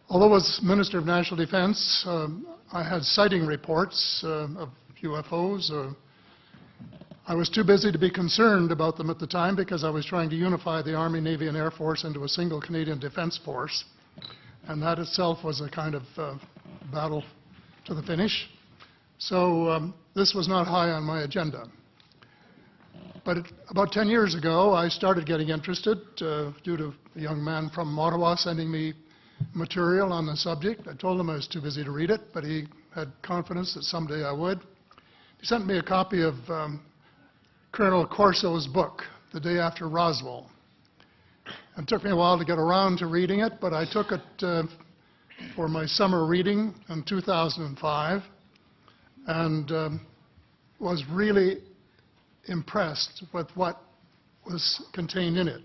Although as Minister of National Defense, I had sighting reports of UFOs. I was too busy to be concerned about them at the time because I was trying to unify the Army, Navy, and Air Force into a single Canadian Defence Force. And that itself was a kind of battle to the finish. So this was not high on my agenda. But about 10 years ago, I started getting interested due to a young man from Ottawa sending me material on the subject. I told him I was too busy to read it, but he had confidence that someday I would. He sent me a copy of Colonel Corso's book, The Day After Roswell. It took me a while to get around to reading it, but I took it for my summer reading in 2005 and was really impressed with what was contained in it.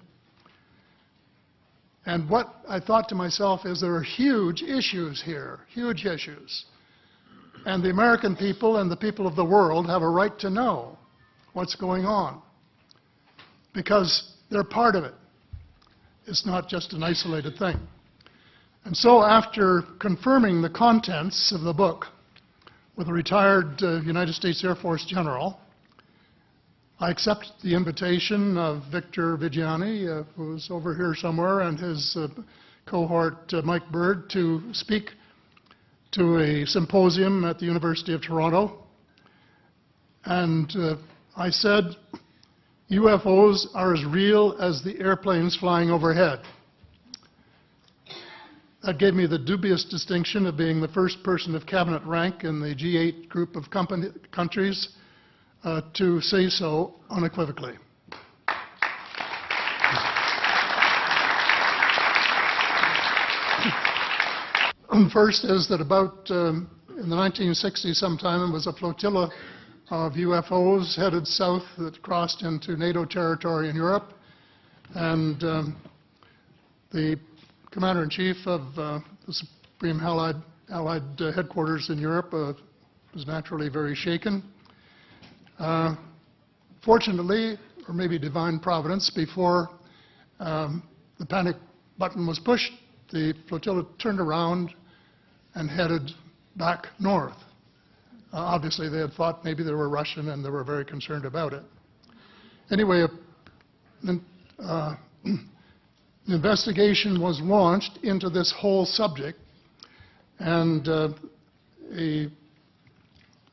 And what I thought to myself is there are huge issues here, huge issues. And the American people and the people of the world have a right to know what's going on because they're part of it. It's not just an isolated thing. And so after confirming the contents of the book with a retired United States Air Force general, I accepted the invitation of Victor Vigiani, who's over here somewhere, and his cohort, Mike Bird, to speak to a symposium at the University of Toronto. And I said, UFOs are as real as the airplanes flying overhead. That gave me the dubious distinction of being the first person of cabinet rank in the G8 group of countries to say so unequivocally. First is that about in the 1960s sometime, it was a flotilla of UFOs headed south that crossed into NATO territory in Europe. And the Commander-in-Chief of the Supreme Allied Headquarters in Europe was naturally very shaken. Fortunately, or maybe divine providence, before the panic button was pushed, the flotilla turned around and headed back north. Obviously, they had thought maybe they were Russian and they were very concerned about it. Anyway, an investigation was launched into this whole subject, and a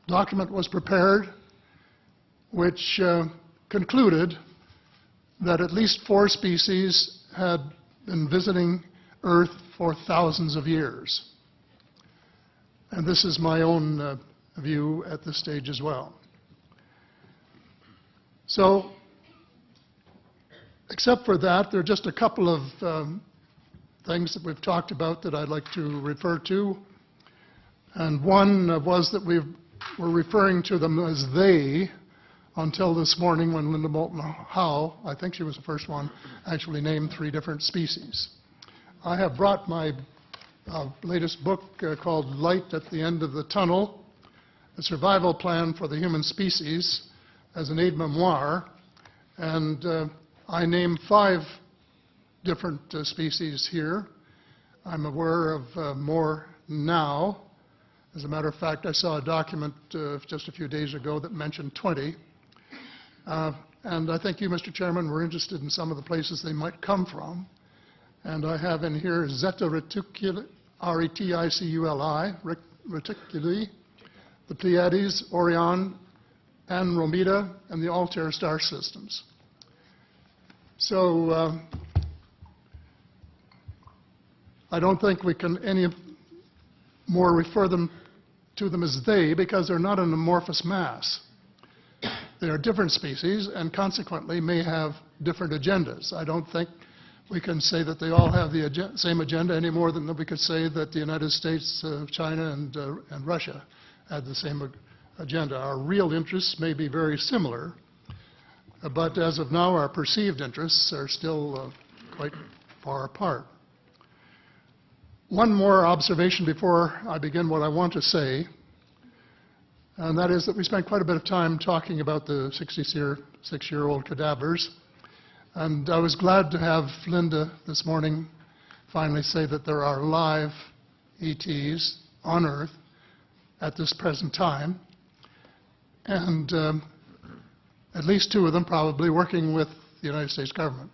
document was prepared which concluded that at least 4 species had been visiting Earth for thousands of years. And this is my own view at this stage as well. So, except for that, there are just a couple of things that we've talked about that I'd like to refer to. And one was that we were referring to them as they until this morning when Linda Moulton Howe, I think she was the first one, actually named 3 different species. I have brought my latest book called Light at the End of the Tunnel, A Survival Plan for the Human Species, as an aide-memoir, and I name 5 different species here. I'm aware of more now. As a matter of fact, I saw a document just a few days ago that mentioned 20. And I think you, Mr. Chairman, were interested in some of the places they might come from. And I have in here Zeta reticuli, R-E-T-I-C-U-L-I, reticuli, the Pleiades, Orion, Andromeda, and the Altair star systems. So I don't think we can any more refer to them as they, because they're not an amorphous mass. They are different species and consequently may have different agendas. I don't think we can say that they all have the same agenda any more than we could say that the United States, China, and Russia had the same agenda. Our real interests may be very similar, but as of now, our perceived interests are still quite far apart. One more observation before I begin what I want to say, and that is that we spent quite a bit of time talking about the 66-year-old cadavers. And I was glad to have Linda this morning finally say that there are live ETs on Earth at this present time, and at least 2 of them probably working with the United States government.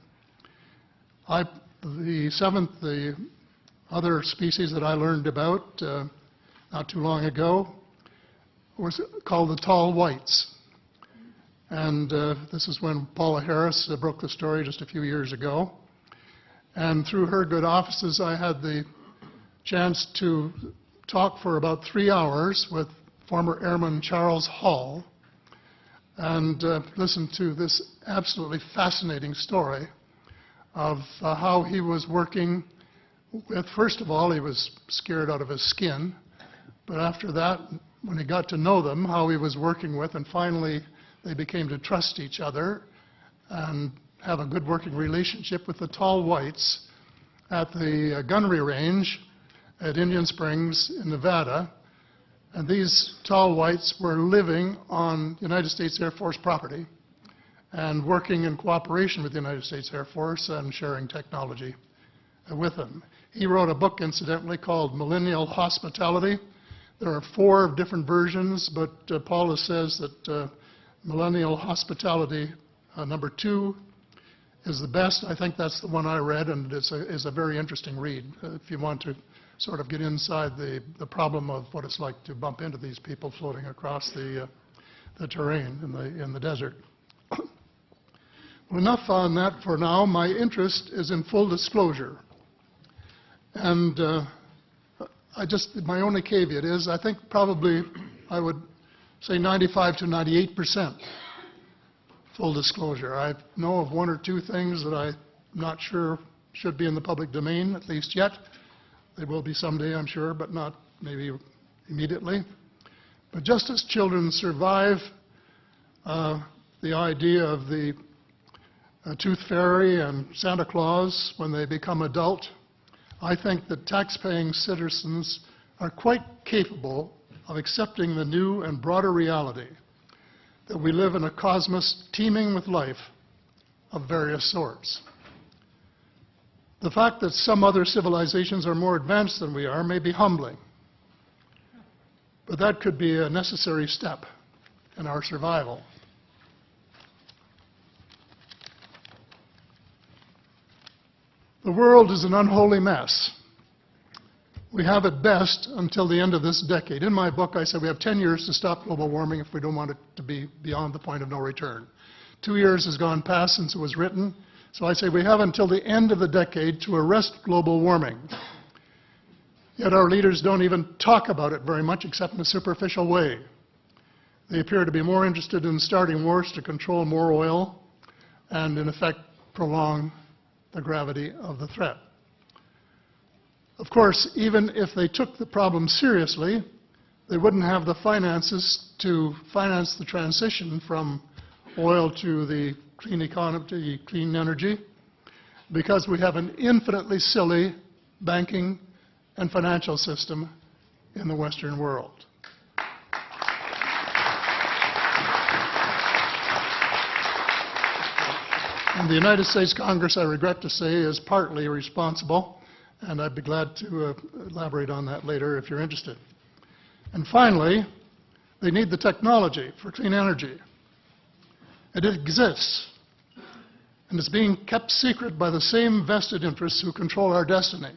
The other species that I learned about not too long ago was called the tall whites. And this is when Paula Harris broke the story just a few years ago. And through her good offices, I had the chance to talk for about 3 hours with former Airman Charles Hall and listen to this absolutely fascinating story of how he was working with, first of all, he was scared out of his skin, but after that, when he got to know them, how he was working with, and finally they became to trust each other and have a good working relationship with the tall whites at the gunnery range at Indian Springs in Nevada. And these tall whites were living on United States Air Force property and working in cooperation with the United States Air Force and sharing technology with them. He wrote a book, incidentally, called Millennial Hospitality. There are 4 different versions, but Paula says that Millennial Hospitality number 2 is the best. I think that's the one I read, and it's a very interesting read if you want to sort of get inside the problem of what it's like to bump into these people floating across the terrain in the desert. Well, enough on that for now. My interest is in full disclosure. And my only caveat is I think probably I would say 95 to 98% full disclosure. I know of 1 or 2 things that I'm not sure should be in the public domain, at least yet. They will be someday, I'm sure, but not maybe immediately. But just as children survive the idea of the Tooth Fairy and Santa Claus when they become adult, I think that tax-paying citizens are quite capable of accepting the new and broader reality that we live in a cosmos teeming with life of various sorts. The fact that some other civilizations are more advanced than we are may be humbling, but that could be a necessary step in our survival. The world is an unholy mess. We have at best until the end of this decade. In my book, I said we have 10 years to stop global warming if we don't want it to be beyond the point of no return. 2 years has gone past since it was written, so I say we have until the end of the decade to arrest global warming. Yet our leaders don't even talk about it very much except in a superficial way. They appear to be more interested in starting wars to control more oil and, in effect, prolong the gravity of the threat. Of course, even if they took the problem seriously, they wouldn't have the finances to finance the transition from oil to the clean economy, to clean energy, because we have an infinitely silly banking and financial system in the Western world. And the United States Congress, I regret to say, is partly responsible, and I'd be glad to elaborate on that later if you're interested. And finally, they need the technology for clean energy. It exists, and it's being kept secret by the same vested interests who control our destiny.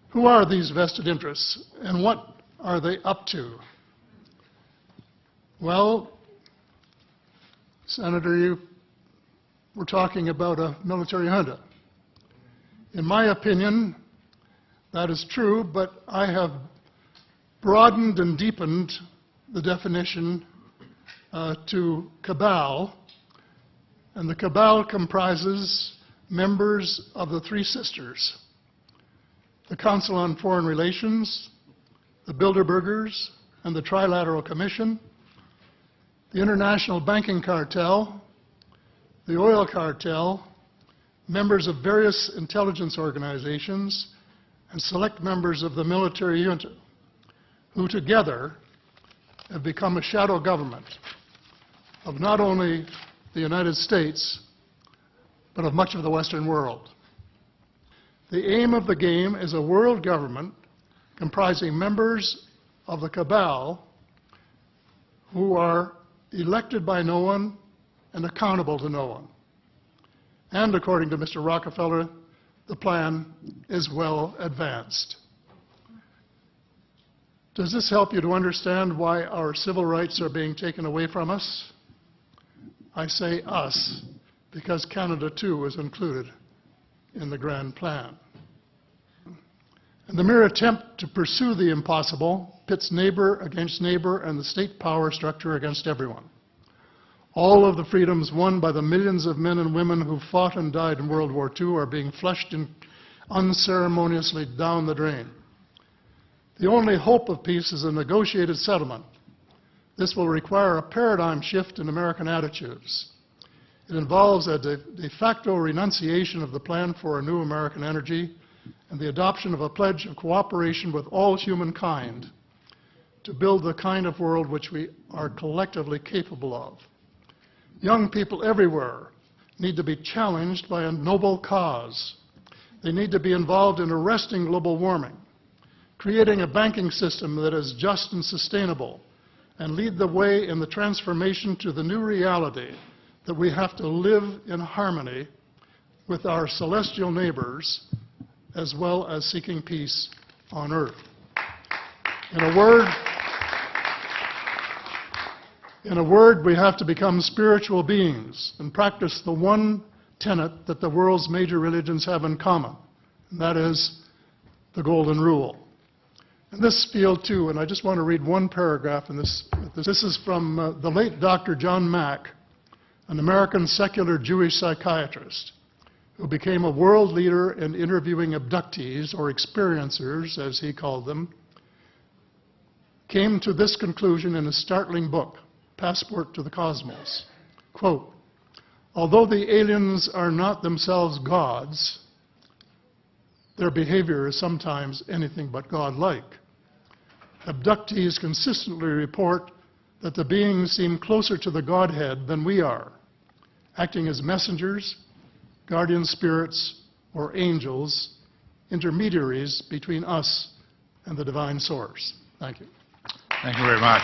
Who are these vested interests, and what are they up to? Well, Senator, you were talking about a military junta. In my opinion, that is true, but I have broadened and deepened the definition to cabal, and the cabal comprises members of the Three Sisters: the Council on Foreign Relations, the Bilderbergers, and the Trilateral Commission, the International Banking Cartel, the Oil Cartel, members of various intelligence organizations, and select members of the military junta, who together have become a shadow government of not only the United States, but of much of the Western world. The aim of the game is a world government comprising members of the cabal who are elected by no one and accountable to no one. And according to Mr. Rockefeller, the plan is well advanced. Does this help you to understand why our civil rights are being taken away from us? I say us, because Canada too is included in the grand plan. And the mere attempt to pursue the impossible pits neighbor against neighbor and the state power structure against everyone. All of the freedoms won by the millions of men and women who fought and died in World War II are being flushed unceremoniously down the drain. The only hope of peace is a negotiated settlement. This will require a paradigm shift in American attitudes. It involves a de facto renunciation of the plan for a new American energy and the adoption of a pledge of cooperation with all humankind to build the kind of world which we are collectively capable of. Young people everywhere need to be challenged by a noble cause. They need to be involved in arresting global warming, creating a banking system that is just and sustainable, and lead the way in the transformation to the new reality that we have to live in harmony with our celestial neighbors, as well as seeking peace on earth. In a word, we have to become spiritual beings and practice the one tenet that the world's major religions have in common, and that is the Golden Rule. In this field, too, and I just want to read one paragraph in this. This is from the late Dr. John Mack, an American secular Jewish psychiatrist who became a world leader in interviewing abductees, or experiencers, as he called them, came to this conclusion in a startling book, Passport to the Cosmos. Quote, although the aliens are not themselves gods, their behavior is sometimes anything but godlike. Abductees consistently report that the beings seem closer to the Godhead than we are, acting as messengers, guardian spirits, or angels, intermediaries between us and the divine source. Thank you. Thank you very much.